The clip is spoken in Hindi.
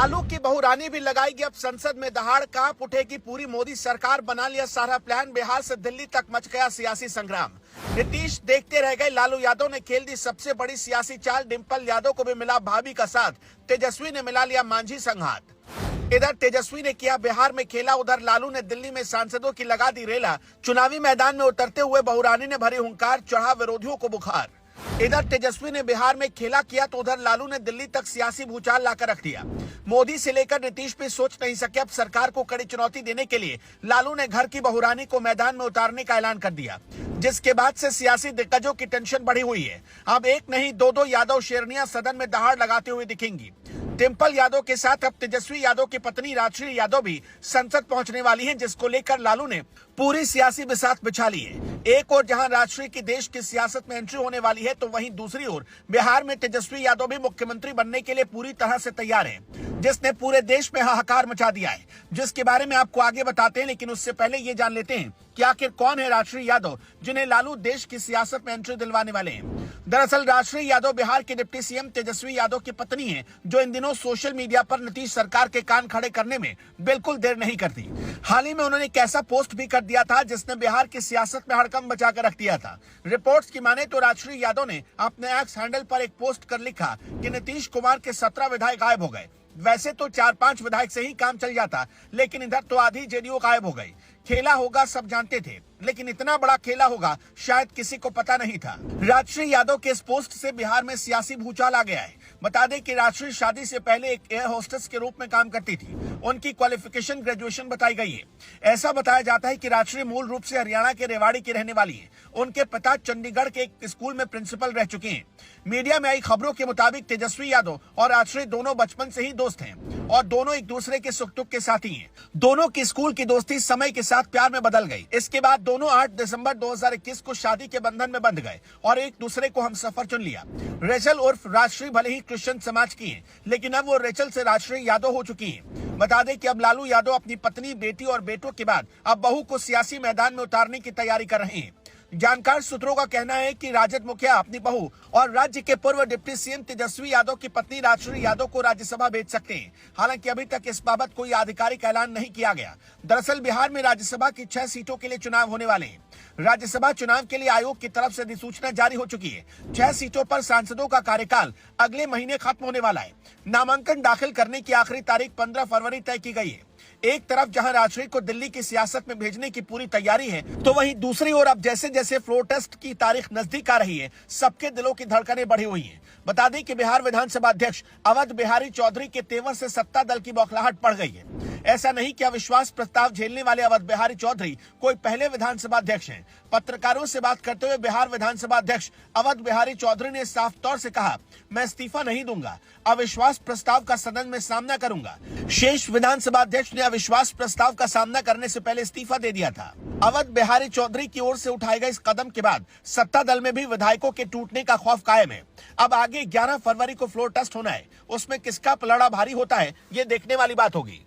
लालू की बहू रानी भी लगाएगी अब संसद में दहाड़, कांप उठेगी पूरी मोदी सरकार, बना लिया सारा प्लान, बिहार से दिल्ली तक मच गया सियासी संग्राम। नीतीश देखते रह गए, लालू यादव ने खेल दी सबसे बड़ी सियासी चाल, डिंपल यादव को भी मिला भाभी का साथ, तेजस्वी ने मिला लिया मांझी संघात। इधर तेजस्वी ने किया बिहार में खेला, उधर लालू ने दिल्ली में सांसदों की लगा दी रेला, चुनावी मैदान में उतरते हुए बहू रानी ने भरी हुंकार, चढ़ा विरोधियों को बुखार। इधर तेजस्वी ने बिहार में खेला किया तो उधर लालू ने दिल्ली तक सियासी भूचाल लाकर रख दिया। मोदी से लेकर नीतीश भी सोच नहीं सके, अब सरकार को कड़ी चुनौती देने के लिए लालू ने घर की बहू रानी को मैदान में उतारने का ऐलान कर दिया, जिसके बाद से सियासी दिग्गजों की टेंशन बढ़ी हुई है। अब एक नहीं दो यादव शेरनियां सदन में दहाड़ लगाते हुए दिखेंगी। डिंपल यादव के साथ अब तेजस्वी यादव की पत्नी राजश्री यादव भी संसद पहुंचने वाली हैं, जिसको लेकर लालू ने पूरी सियासी बिसात बिछा ली है। एक और जहां राजश्री की देश की सियासत में एंट्री होने वाली है, तो वहीं दूसरी ओर बिहार में तेजस्वी यादव भी मुख्यमंत्री बनने के लिए पूरी तरह से तैयार हैं, जिसने पूरे देश में हाहाकार मचा दिया है, जिसके बारे में आपको आगे बताते हैं। लेकिन उससे पहले ये जान लेते हैं कि आखिर कौन है राजश्री यादव, जिन्हें लालू देश की सियासत में एंट्री दिलवाने वाले हैं। दरअसल राजश्री यादव बिहार के डिप्टी सीएम तेजस्वी यादव की पत्नी है, जो इन दिनों सोशल मीडिया पर नीतीश सरकार के कान खड़े करने में बिल्कुल देर नहीं करती। हाल ही में उन्होंने एक ऐसा पोस्ट भी कर दिया था जिसने बिहार की सियासत में हड़कंप मचा कर रख दिया था। रिपोर्ट्स की माने तो राजश्री यादव ने अपने एक्स हैंडल पर एक पोस्ट कर लिखा कि नीतीश कुमार के 17 विधायक गायब हो गए। वैसे तो 4-5 विधायक से ही काम चल जाता, लेकिन इधर तो आधी जेडीयू गायब हो गई। खेला होगा सब जानते थे, लेकिन इतना बड़ा खेला होगा शायद किसी को पता नहीं था। राजश्री यादव के इस पोस्ट से बिहार में सियासी भूचाल आ गया है। बता दें कि राजश्री शादी से पहले एक एयर होस्टेस के रूप में काम करती थी। उनकी क्वालिफिकेशन ग्रेजुएशन बताई गई है। ऐसा बताया जाता है कि राजश्री मूल रूप से हरियाणा के रेवाड़ी की रहने वाली है। उनके पिता चंडीगढ़ के एक स्कूल में प्रिंसिपल रह चुके हैं। मीडिया में आई खबरों के मुताबिक तेजस्वी यादव और राजश्री दोनों बचपन से ही दोस्त हैं और दोनों एक दूसरे के सुख दुख के साथी हैं। दोनों की स्कूल की दोस्ती समय के साथ प्यार में बदल गई। इसके बाद दोनों 8 दिसंबर 2021 को शादी के बंधन में बंध गए और एक दूसरे को हमसफर चुन लिया। रेचल उर्फ राजश्री भले ही क्रिश्चियन समाज की है, लेकिन अब वो रेचल से राजश्री यादव हो चुकी है। बता दें कि अब लालू यादव अपनी पत्नी, बेटी और बेटों के बाद अब बहू को सियासी मैदान में उतारने की तैयारी कर रहे हैं। जानकार सूत्रों का कहना है कि राजद मुखिया अपनी बहू और राज्य के पूर्व डिप्टी सीएम तेजस्वी यादव की पत्नी राजश्री यादव को राज्यसभा भेज सकते हैं। हालांकि अभी तक इस बाबत कोई आधिकारिक ऐलान नहीं किया गया। दरअसल बिहार में राज्यसभा की 6 सीटों के लिए चुनाव होने वाले हैं। राज्यसभा चुनाव के लिए आयोग की तरफ से अधिसूचना जारी हो चुकी है। 6 सीटों पर सांसदों का कार्यकाल अगले महीने खत्म होने वाला है। नामांकन दाखिल करने की आखिरी तारीख 15 फरवरी तय की गई है। एक तरफ जहां राजश्री को दिल्ली की सियासत में भेजने की पूरी तैयारी है, तो वहीं दूसरी ओर अब जैसे जैसे फ्लोर टेस्ट की तारीख नजदीक आ रही है, सबके दिलों की धड़कनें बढ़ी हुई हैं। बता दें कि बिहार विधानसभा अध्यक्ष अवध बिहारी चौधरी के तेवर से सत्ता दल की बौखलाहट पड़ गई है। ऐसा नहीं कि अविश्वास प्रस्ताव झेलने वाले अवध बिहारी चौधरी कोई पहले विधानसभा अध्यक्ष हैं। पत्रकारों से बात करते हुए बिहार विधानसभा अध्यक्ष अवध बिहारी चौधरी ने साफ तौर से कहा, मैं इस्तीफा नहीं दूंगा, अविश्वास प्रस्ताव का सदन में सामना करूंगा। शेष विधानसभा अध्यक्ष ने अविश्वास प्रस्ताव का सामना करने से पहले इस्तीफा दे दिया था। अवध बिहारी चौधरी की ओर से उठाए गए इस कदम के बाद सत्ता दल में भी विधायकों के टूटने का खौफ कायम है। अब आगे 11 फरवरी को फ्लोर टेस्ट होना है, उसमें किसका पलड़ा भारी होता है, ये देखने वाली बात होगी।